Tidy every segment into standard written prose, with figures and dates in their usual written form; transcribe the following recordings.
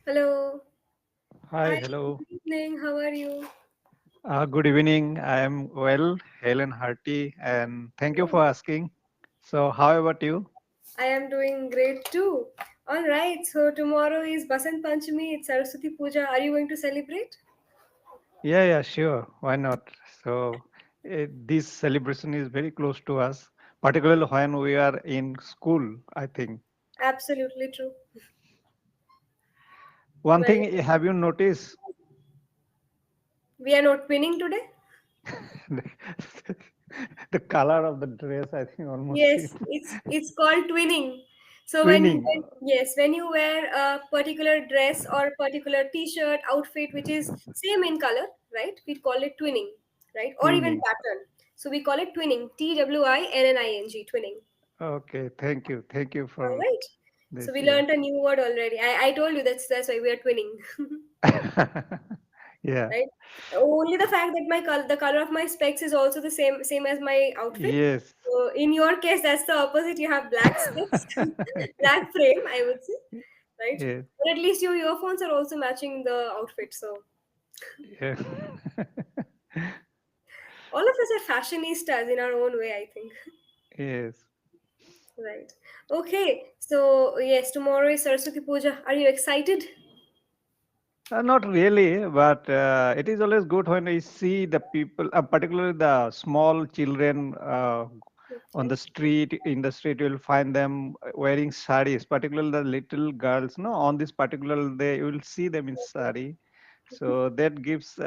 Hello. Hi, Hi, hello. good evening. How are you? Good evening. I am well, hale and hearty, and thank you Oh, for asking. So, how about you? I am doing great too. All right, so tomorrow is Basant Panchami, it's Saraswati Puja. Are you going to celebrate? Yeah, sure. Why not? So, this celebration is very close to us, particularly when we are in school, I think. Absolutely true. One Well, thing, have you noticed? we are not winning today? The color of the dress, I think, almost Yes, same. it's called twinning. So Twinning. when you wear a particular dress or particular t-shirt outfit which is same in color, right? We call it twinning, right? Or even Twinning. pattern. So we call it twinning. Twinning. Twinning. Okay, thank you. Thank you All for right. So this. we Yeah. learned a new word already. I told you that's why we are twinning, Yeah. right? Only the fact that the color of my specs is also the same as my outfit. Yes. So in your case, that's the opposite. You have black specs, black frame, I would say, right? Yes. But at least your earphones are also matching the outfit. So Yeah. all of us are fashionistas in our own way, I think. Yes. Right. Okay. So yes, tomorrow is Saraswati Puja. Are you excited? Not really, but it is always good when I see the people, particularly the small children on Okay. the street. In the street, you'll find them wearing saris, particularly the little girls. No, on this particular day, you will see them in sari. So that gives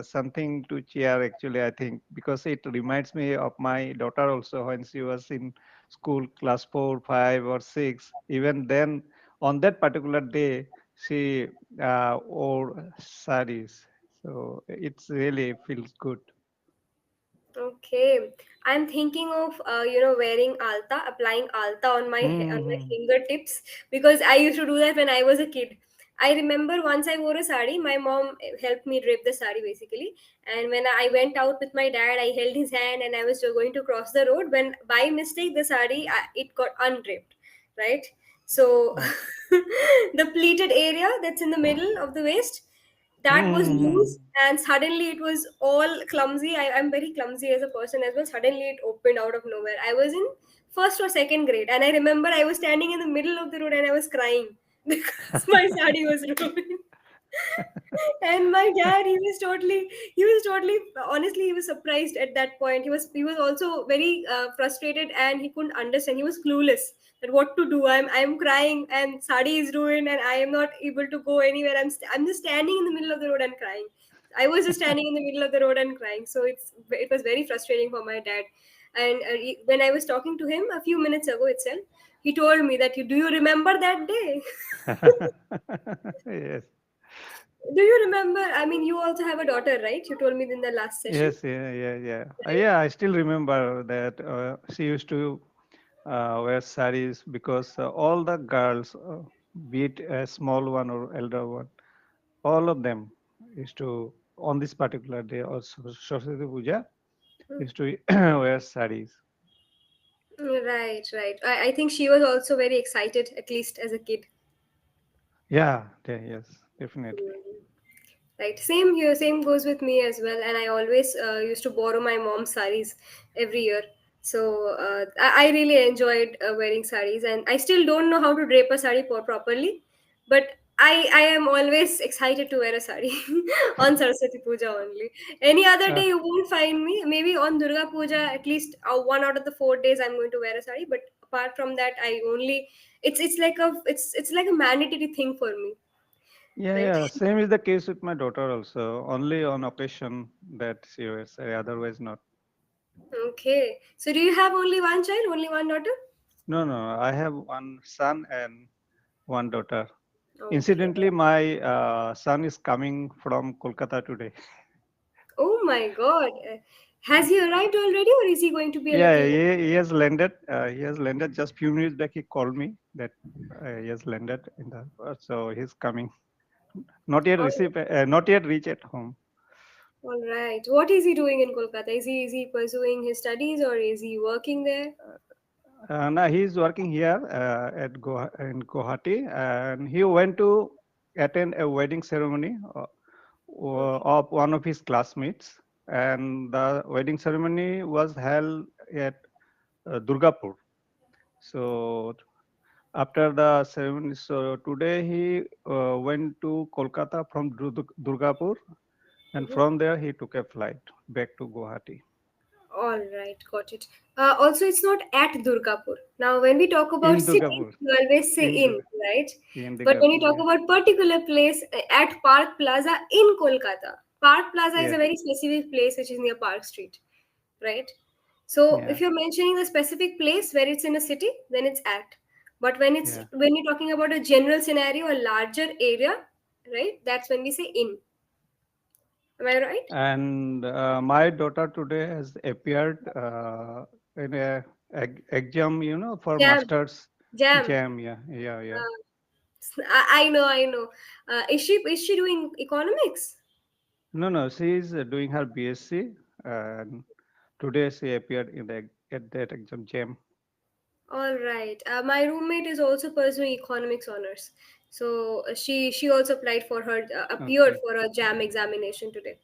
something to cheer. Actually, I think because it reminds me of my daughter also when she was in school, class 4, 5, or 6. Even then, on that particular day, she wore saris. So it's really feels good. Okay, I'm thinking of wearing alta, applying alta on my Mm-hmm. fingertips because I used to do that when I was a kid. I remember once I wore a sari, my mom helped me drape the sari basically, and when I went out with my dad, I held his hand and I was going to cross the road when by mistake the sari it got undraped, right? So Oh. the pleated area that's in the middle of the waist that was Mm-hmm. loose and suddenly it was all clumsy. I'm very clumsy as a person as well. Suddenly it opened out of nowhere. I was in first or second grade and I remember I was standing in the middle of the road and I was crying because my sari was ruined. And my dad, he was totally honestly he was surprised at that point. He was also very frustrated and he couldn't understand. He was clueless that what to do. I'm crying and sari is ruined and I am not able to go anywhere. I'm just standing in the middle of the road and crying. I was just standing in the middle of the road and crying. So it was very frustrating for my dad. And when I was talking to him a few minutes ago itself, he told me that, you do you remember that day? Yes. Do you remember? I mean, you also have a daughter, right? You told me in the last session. Yes, yeah. Right? Yeah, I still remember that she used to wear saris because all the girls, be it a small one or elder one, all of them used to, on this particular day, also Saraswati Puja, used to wear saris. Right. I think she was also very excited, at least as a kid. Yeah, yes, definitely. Mm. Right. Same here. Same goes with me as well. And I always used to borrow my mom's saris every year. So I really enjoyed wearing saris, and I still don't know how to drape a sari properly, but I am always excited to wear a sari on Saraswati Puja only. Any other Uh, day you won't find me. Maybe on Durga Puja, at least one out of the 4 days I'm going to wear a sari. But apart from that, I only it's like a mandatory thing for me, right? yeah. Same is the case with my daughter also. Only on occasion that she wears sari, otherwise not. Okay. So do you have only one child, only one daughter? No. I have one son and one daughter. Okay. Incidentally, my son is coming from Kolkata today. Oh my God. Has he arrived already or is he going to be a Yeah, little he has landed. He has landed just few minutes back. He called me that he has landed in the. So he's coming. Not yet all, received. Not yet reached at home. all right. What is he doing in Kolkata? Is he pursuing his studies or is he working there? Now he's working here at in Guwahati, and he went to. attend a wedding ceremony Okay. of one of his classmates, and the wedding ceremony was held at Durgapur. So after the ceremony, so today he went to Kolkata from Durgapur, and Mhm. from there he took a flight back to Guwahati. All right, got it. Also, it's not at Durgapur. Now, when we talk about In cities, Durgapur, we always say in in, Durga, right? in But when you Durgapur, talk yeah, about particular place at Park Plaza in Kolkata, Park Plaza is yeah, a very specific place which is near Park Street, right? So, yeah, if you're mentioning the specific place where it's in a city, then it's at. But yeah. when you're talking about a general scenario, a larger area, right? That's when we say in. Am I right? And my daughter today has appeared in a exam, for Jam, masters jam. jam. Yeah, yeah, yeah. I know, I know. Is she doing economics? No, no, she is doing her BSc, and today she appeared in the at that exam jam. All right. My roommate is also pursuing economics honors, so she also appeared Okay. for a jam examination today.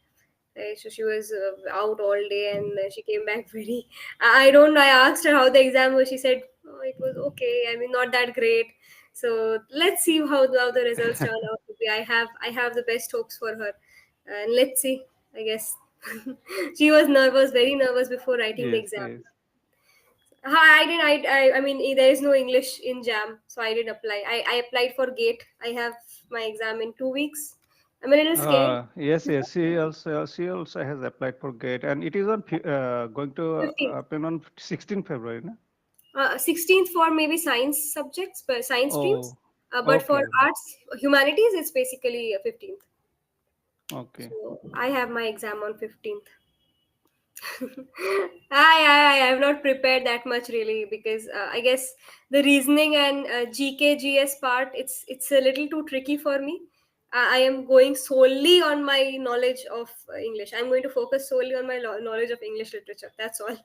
So she was out all day and she came back very. I don't know. I asked her how the exam was. She said, "Oh, it was okay. I mean, not that great." So let's see how the results turn out to be. I have the best hopes for her, and let's see. I guess she was nervous, very nervous before writing the Yes, exam. yes. I didn't. I mean, there is no English in JAM, so I didn't apply. I applied for GATE. I have my exam in 2 weeks. I'm a little scared. Yes, yes. She also has applied for GATE, and it is on going to 15th. happen on 16 February. No? 16th for maybe science subjects, but science streams. Oh, But for okay, okay, arts, humanities, it's basically 15th. okay. So I have my exam on 15th. I have not prepared that much really because I guess the reasoning and GK part it's a little too tricky for me. I am going solely on my knowledge of English. I'm going to focus solely on my knowledge of English literature. That's all.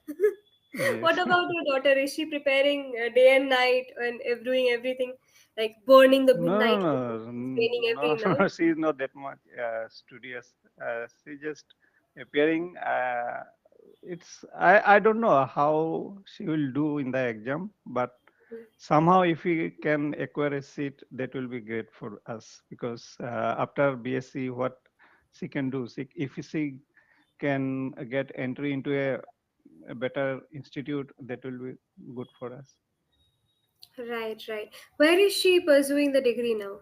What Yes. about your daughter? Is she preparing day and night and doing everything like burning the No, midnight no, oil, training no, every no, night? she is not that much studious. She just appearing. I don't know how she will do in the exam, but somehow if we can acquire a seat, that will be great for us because after BSc, what she can do, if she can get entry into a better institute, that will be good for us. Right, right. Where is she pursuing the degree now?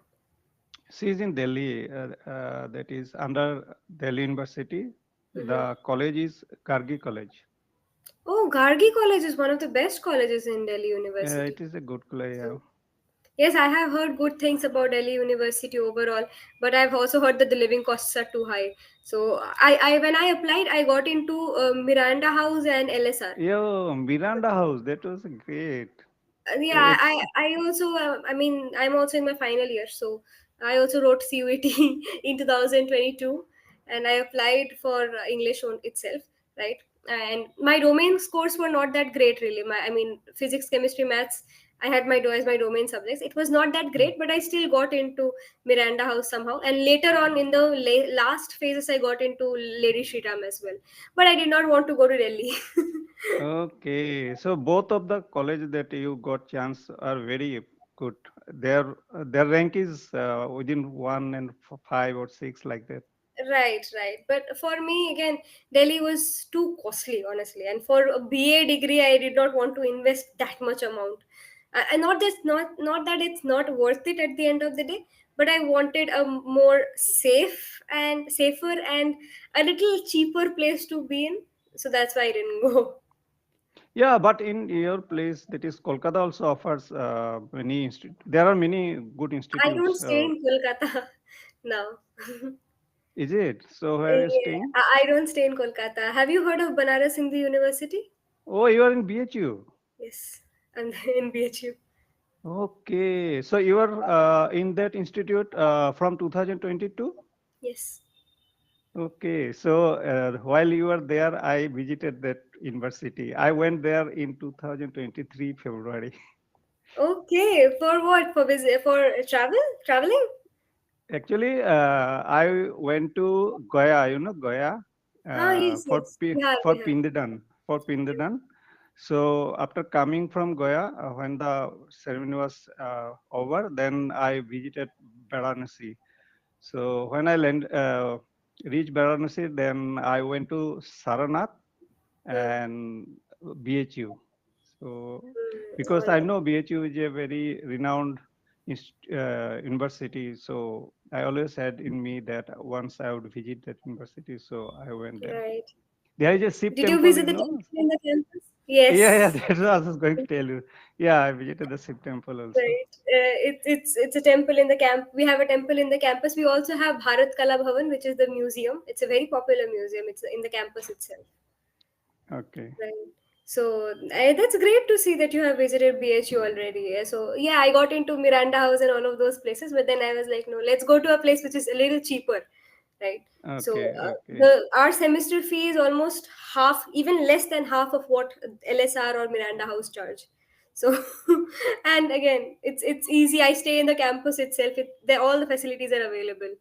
She is in Delhi, that is under Delhi University. Mhm. The college is Gargi College. Oh, Gargi College is one of the best colleges in Delhi University. It is a good college. Yeah. Yes, I have heard good things about Delhi University overall, but I've also heard that the living costs are too high. So I when I applied, I got into Miranda House and LSR. Yo, Miranda House, that was great. Yeah, It's I also I mean I'm also in my final year, so I also wrote CUET in 2022, and I applied for English on itself, right? And my domain scores were not that great, really. I mean, physics, chemistry, maths. I had as my domain subjects. It was not that great, but I still got into Miranda House somehow. And later on, in the last phases, I got into Lady Shriram as well. But I did not want to go to Delhi. okay. So both of the college that you got chance are very good. Their rank is within 1 and 5 or 6 like that. Right, right. But for me, again, Delhi was too costly, honestly. And for a BA degree, I did not want to invest that much amount. And not that it's not worth it at the end of the day, but I wanted a more safer and a little cheaper place to be in. So that's why I didn't go. Yeah, but in your place, that is Kolkata also offers there are many good I don't institutes. stay in Kolkata now. Is it? So where are you Yeah, staying? I don't stay in Kolkata. Have you heard of Banaras Hindu University? Oh, you are in BHU. Yes, I'm in BHU. Okay, so you are in that institute from 2022? Yes. Okay, so while you were there, I visited that university. I went there in 2023 February. Okay. For what? For traveling? Traveling? Actually, I went to Goa, you know, Goa, Ah, yes, yes. Bihar, For Bihar. Pindadan, for Pindadan. So after coming from Goa, when the ceremony was over, then I visited Varanasi. So when reached Varanasi, then I went to Saranath Hmm. and BHU. So Hmm. because All I right. know BHU is a very renowned university, so I always had in me that once I would visit that university. So I went there. Right. There is a Shiv Did you temple, visit you the know. temple in the campus? Yeah, yeah, Yes. that's what I was going to tell you. Yeah, I visited the Shiv temple also. Right. It's a temple in the camp. We have a temple in the campus. We also have Bharat Kala Bhavan, which is the museum. It's a very popular museum. It's in the campus itself. Okay, Right. So that's great to see that you have visited BHU already. So yeah, I got into Miranda House and all of those places, but then I was like, no, let's go to a place which is a little cheaper, right? So okay, okay. the our semester fee is almost half, even less than half of what LSR or Miranda House charge. So and again, it's easy. I stay in the campus itself. All the facilities are available.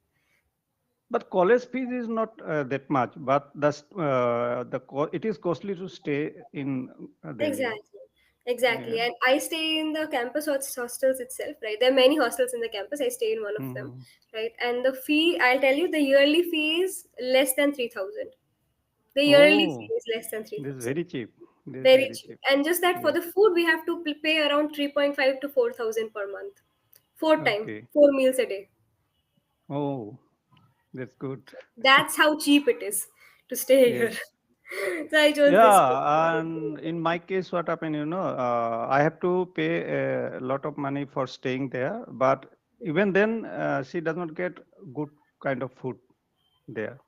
But college fees is not that much, but it is costly to stay in Delhi. Exactly. Exactly. Yeah. And I stay in the campus hostels itself, right? There are many hostels in the campus. I stay in one of them, Hmm. right? And the fee, I'll tell you, the yearly fee is less than 3,000. The yearly fee Oh, is less than this is 3,000. very cheap. This is Very very cheap. cheap. And just that for Yeah. the food, we have to pay around 3.5 to 4,000 per month. Okay. 4 meals a day. Oh, that's good. That's how cheap it is to stay here. Yes. So I chose this one. Yeah, and in my case, what happened, I have to pay a lot of money for staying there, but even then, she does not get good kind of food there.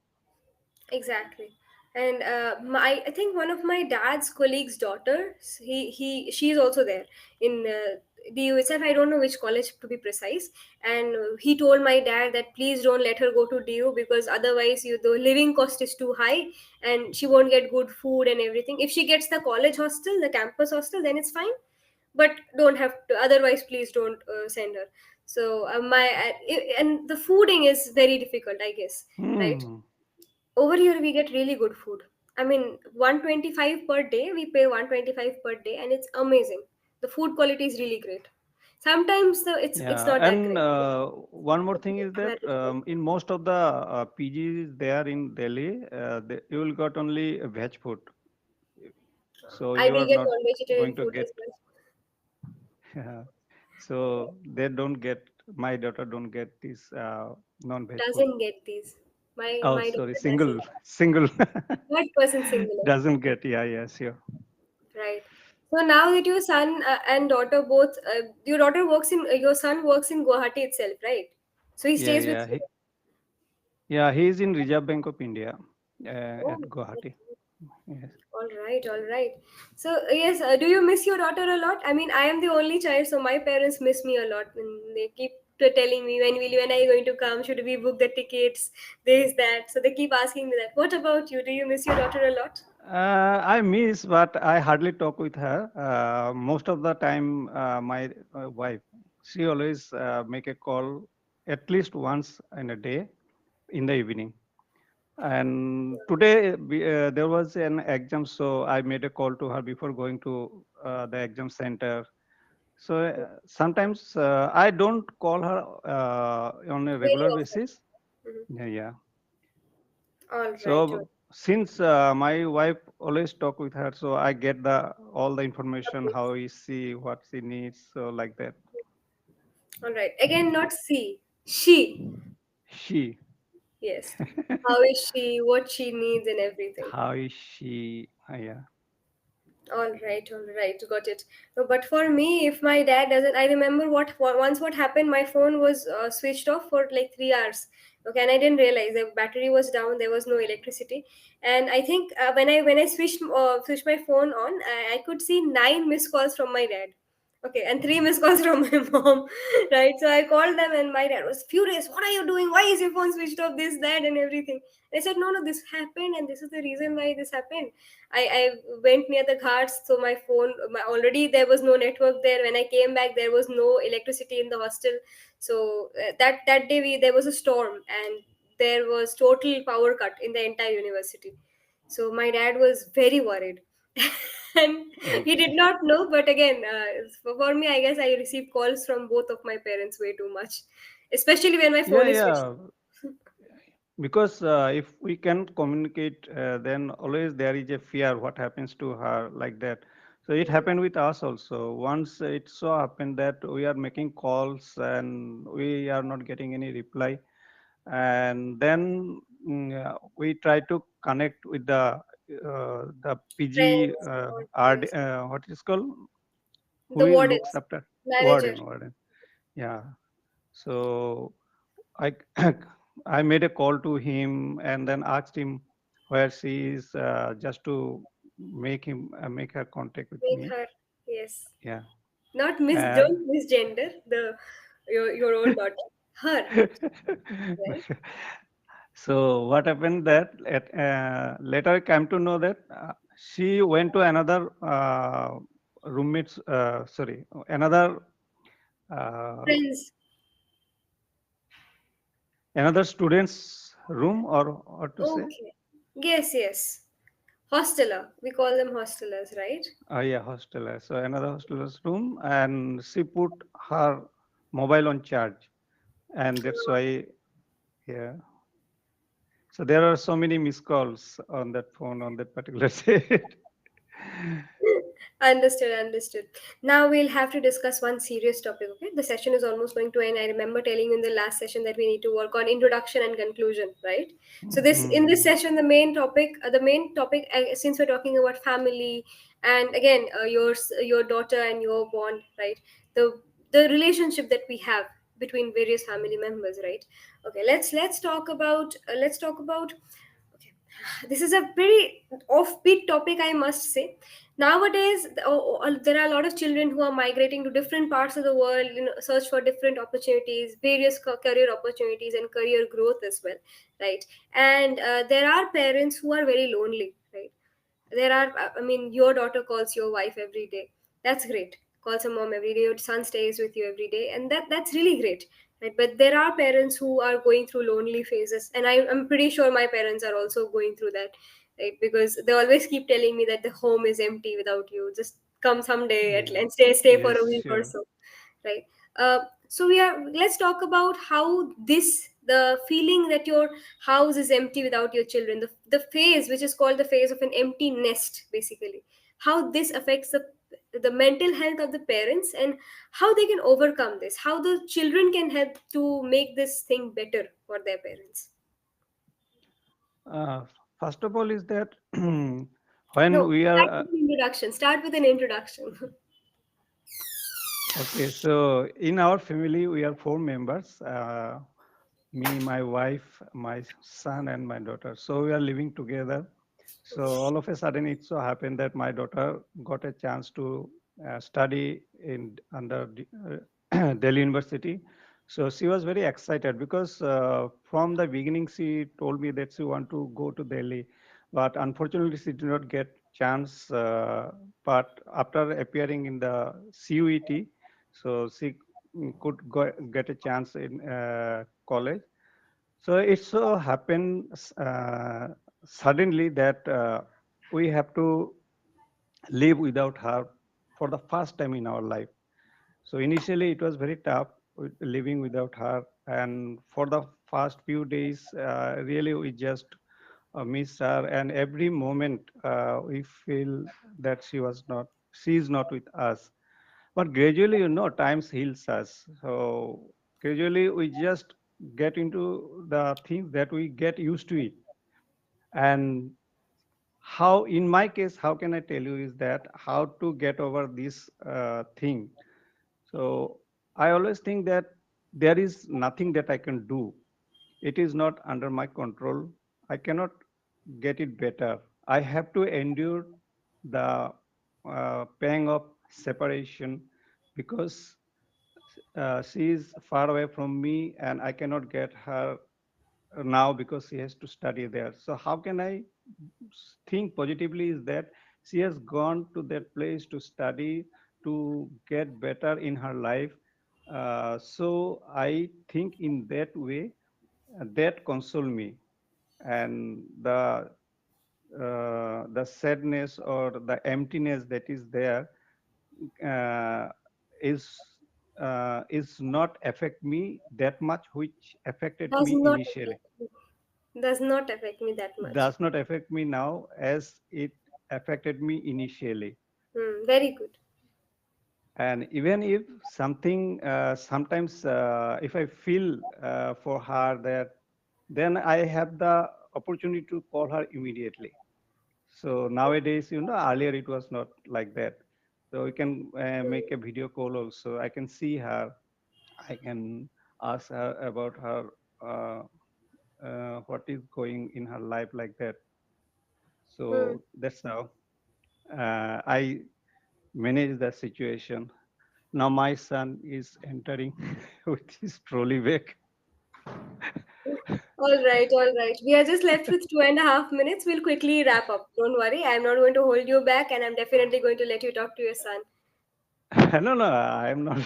Exactly. And I think one of my dad's colleagues' daughters, she's also there in DU itself. I don't know which college to be precise. And he told my dad that please don't let her go to DU because otherwise the living cost is too high and she won't get good food and everything. If she gets the college hostel, the campus hostel, then it's fine. But don't have to. Otherwise, please don't send her. So and the fooding is very difficult, I guess, right? Hmm. Over here we get really good food. I mean 125 per day, we pay 125 per day and it's amazing. The food quality is really great. Sometimes it's Yeah, not that and great. one more thing is that Manageable. in most of the PGs there in Delhi, you will got only veg food, so I you will are get not non-vegetarian going to food get. as well. So they don't get. My daughter don't get this non-veg food. Doesn't get these. Oh, My sorry, daughter doesn't. single That person singular. doesn't get. Yeah, yeah, sure. Right. So now that your son and daughter both, your daughter works in, your son works in Guwahati itself, right? So he Yeah, stays with yeah, you. yeah. He is in Reserve Bank of India at Oh, Guwahati. Yes. all right, all right. So yes, do you miss your daughter a lot? I mean, I am the only child, so my parents miss me a lot, and they keep telling me when are you going to come? Should we book the tickets? This that. So they keep asking me that. What about you? Do you miss your daughter a lot? I miss, but I hardly talk with her. Most of the time, my wife, she always make a call at least once in a day in the evening. And today there was an exam, so I made a call to her before going to the exam center. So sometimes I don't call her on a Very regular often. basis. Mhm. Yeah, yeah. All right. All So since my wife always talk with her, so I get the all the information right. how is she, what she needs, so like that. All right. Again, not she. She. She, Yes. How is she? What she needs and everything. how is she? Yeah. All right, got it. No, but for me, if my dad doesn't, I remember once what happened. My phone was switched off for like 3 hours. Okay, and I didn't realize the battery was down. There was no electricity, and I think when I switched my phone on, I could see 9 missed calls from my dad. Okay, and three missed calls from my mom, right? So I called them, and my dad was furious. What are you doing? Why is your phone switched off? This, that, and everything. I said, no, no, this happened, and this is the reason why this happened. I went near the ghats, so my phone, already there was no network there. When I came back, there was no electricity in the hostel. So that day there was a storm, and there was total power cut in the entire university. So my dad was very worried. And he did Okay. not know, but again, for me, I guess I received calls from both of my parents way too much, especially when my Yeah, phone is switched. yeah. Because if we can communicate, then always there is a fear what happens to her like that. So it happened with us also. Once it so happened that we are making calls and we are not getting any reply, and then we try to connect with the PG Friends or RD, yes, what is called, the who looks wardens, after manager. warden. Yeah. So I I made a call to him and then asked him where she is, just to make her contact with Make me. her, yes, Yeah. not And don't misgender your own daughter, her, right? so what happened that later I came to know that she went to another roommates, sorry, another uh, Friends. another student's room, or what to say. Okay. Yes, yes. Hosteler. We call them hostelers, right? Yeah, hostel. So another hostel's room, and she put her mobile on charge, and that's why, yeah. So there are so many missed calls on that phone on that particular day. Understood, understood. Now we'll have to discuss one serious topic, okay? The session is almost going to end. I remember telling you in the last session that we need to work on introduction and conclusion, right? So this in this Mhm. session, the main topic, since we're talking about family and again your daughter and your bond, right? The relationship that we have between various family members, right? Okay, let's talk about. Okay. This is a pretty offbeat topic, I must say. Nowadays, there are a lot of children who are migrating to different parts of the world, search for different opportunities, various career opportunities, and career growth as well, right? And there are parents who are very lonely, right? There are, I mean, your daughter calls your wife every day. That's great. Calls her mom every day. Your son stays with you every day, and that's really great, right? But there are parents who are going through lonely phases, and I'm pretty sure my parents are also going through that, right? Because they always keep telling me that the home is empty without you. Just come someday Yeah. and stay for a Yes, week or sure. so, right? So let's talk about how the feeling that your house is empty without your children, the phase which is called the phase of an empty nest, basically, how this affects the mental health of the parents, and how they can overcome this, how the children can help to make this thing better for their parents. Uh, First of all, is that when No, we start are with an introduction. Start with an introduction. okay, so in our family, we are four members. Me, my wife, my son, and my daughter. So we are living together. So all of a sudden, it so happened that my daughter got a chance to study in under Delhi University. So she was very excited because from the beginning she told me that she want to go to Delhi, but unfortunately she did not get chance. But after appearing in the CUET, so she could get a chance in college. So it so happened suddenly that we have to live without her for the first time in our life. So initially it was very tough living without her, and for the first few days, really we just miss her, and every moment we feel that she is not with us. But gradually, times heals us. So gradually, we just get into the things that we get used to it. And how, in my case, how can I tell you is that how to get over this thing. So I always think that there is nothing that I can do. It is not under my control. I cannot get it better. I have to endure the pang of separation because she is far away from me and I cannot get her now because she has to study there. So how can I think positively is that she has gone to that place to study, to get better in her life. So I think in that way, that console me, and the sadness or the emptiness that is there uh, is is not affect me that much, which affected Does me not initially. does not affect me that much. Does not affect me now as it affected me initially. Very good. And even if something sometimes if I feel for her that, then I have the opportunity to call her immediately. So nowadays, earlier it was not like that. So we can make a video call also. I can see her. I can ask her about her uh, what is going in her life like that. Hmm. So that's how I manage the situation. Now my son is entering with his trolley bag. All right, all right. We are just left with 2.5 minutes. We'll quickly wrap up. Don't worry. I'm not going to hold you back, and I'm definitely going to let you talk to your son. No, no, I am not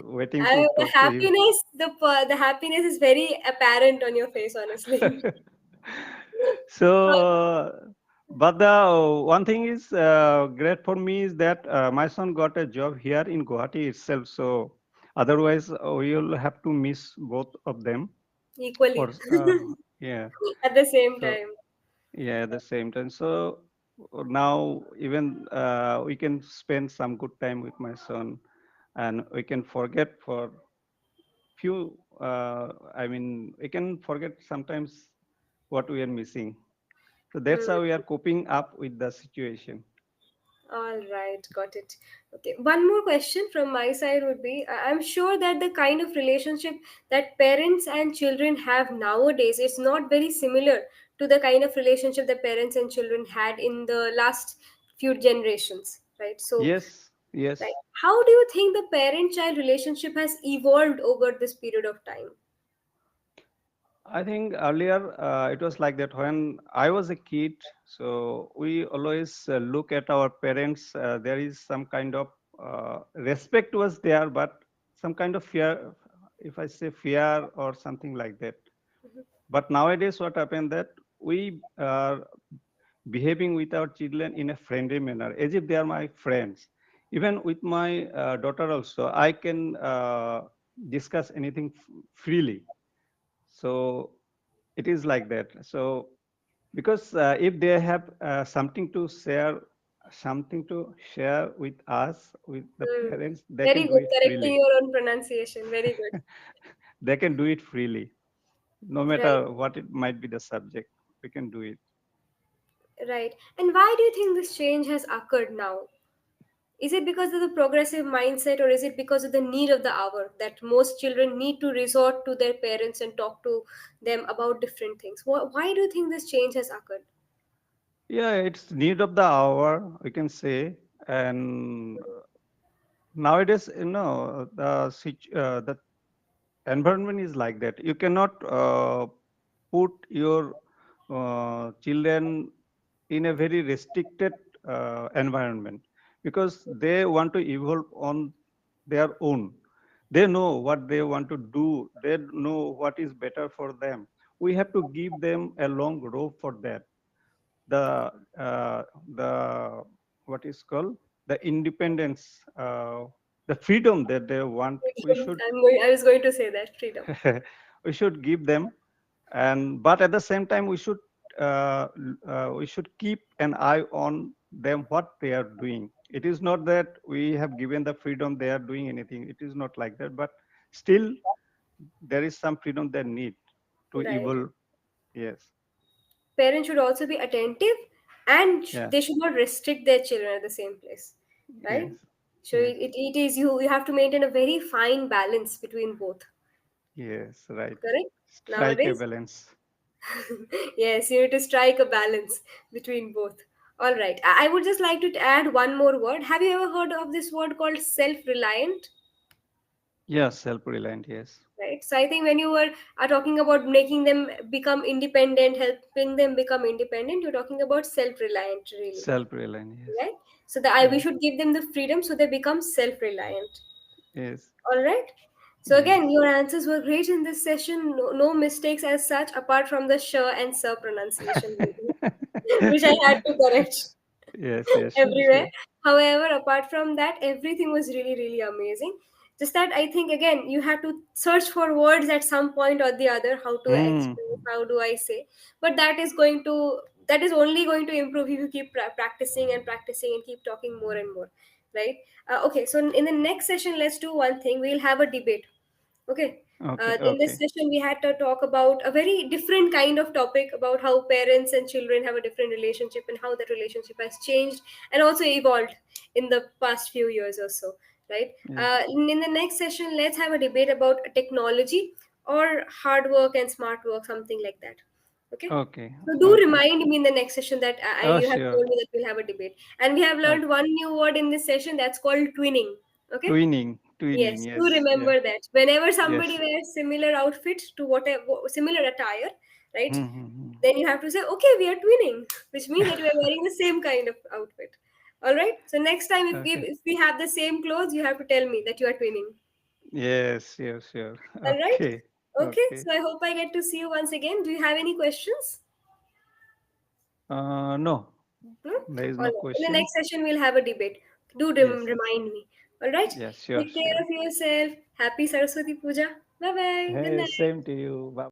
waiting to The talk to you. happiness, the happiness is very apparent on your face, honestly. So, but the one thing is great for me is that my son got a job here in Guwahati itself. So, otherwise, we will have to miss both of them. For Equally yeah. at the same So time. yeah, at the same time. So now even we can spend some good time with my son, and we can forget for few. I mean, we can forget sometimes what we are missing. So that's Hmm. how we are coping up with the situation. All right, got it. Okay, one more question from my side would be I'm sure that the kind of relationship that parents and children have nowadays is not very similar to the kind of relationship that parents and children had in the last few generations, right? So, Yes, right, yes. how do you think the parent child relationship has evolved over this period of time? I think earlier it was like that when I was a kid. So we always look at our parents. There is some kind of respect was there, but some kind of fear, if I say fear or something like that. But nowadays, what happened that we are behaving with our children in a friendly manner, as if they are my friends. Even with my daughter also, I can discuss anything freely. So it is like that. So because if they have something to share with us, with the Hmm. parents, they Very can do good, it correcting freely. your own pronunciation. Very good. They can do it freely, no Right. matter what it might be the subject. We can do it. Right. And why do you think this change has occurred now? Is it because of the progressive mindset, or is it because of the need of the hour that most children need to resort to their parents and talk to them about different things? Why do you think this change has occurred? Yeah, it's need of the hour, we can say. And nowadays, the environment is like that. You cannot put your children in a very restricted environment, because they want to evolve on their own. They know what they want to do. They know what is better for them. We have to give them a long rope for that. The the what is called the independence, the freedom that they want. We Freedom. should I was going to say that freedom. we should give them, and but at the same time we should keep an eye on them what they are doing. It is not that we have given the freedom they are doing anything. It is not like that, but still there is some freedom they need to Right. evolve. Yes. Parents should also be attentive, and Yeah. they should not restrict their children at the same place. Right. Yes. So Yes. it is you have to maintain a very fine balance between both. Yes, right. Correct. Strike a Nowadays, balance. yes, you need to strike a balance between both. All right. I would just like to add one more word. Have you ever heard of this word called self-reliant? Yes, self-reliant. Yes, Right. So I think when you were are talking about making them become independent, helping them become independent, you're talking about self-reliant, really, self-reliant. Yes, right? So that we yes, should give them the freedom so they become self-reliant. yes, All right. So again, yes. your answers were great in this session. No, no mistakes as such, apart from the sh and sir pronunciation, maybe, which I had to correct Yes, yes, sure, everywhere. sure. However, apart from that, everything was really, really amazing. Just that I think again, you have to search for words at some point or the other, how to Hmm. express, how do I say. But that is only going to improve if you keep practicing and practicing and keep talking more and more, right? Okay, so in the next session, let's do one thing. We'll have a debate. Okay. Okay, In this okay, session, we had to talk about a very different kind of topic about how parents and children have a different relationship and how that relationship has changed and also evolved in the past few years or so. Right. yes. In the next session, let's have a debate about technology or hard work and smart work, something like that. Okay. Okay, So do okay. remind me in the next session that Oh, you have sure. told me that we'll have a debate, and we have learned Okay. one new word in this session that's called twinning. Okay. Twinning, twinning. Yes, do Yes, yeah. remember that. Whenever somebody Yes. wears similar outfit to whatever similar attire, right? Hmm, hmm, hmm. Then you have to say, okay, we are twinning, which means that we are wearing the same kind of outfit. All right. So next time, Okay. if we have the same clothes, you have to tell me that you are twinning. Yes, sure, sure. All right. Okay, Okay. okay. So I hope I get to see you once again. Do you have any questions? No, Hmm? there is All no right. In the question. next session, we'll have a debate. Do Yes. remind me. All right. Yes, sure, Take care sure. of yourself. Happy Saraswati Puja. Bye bye. Good Hey, night. same to you. Bye bye.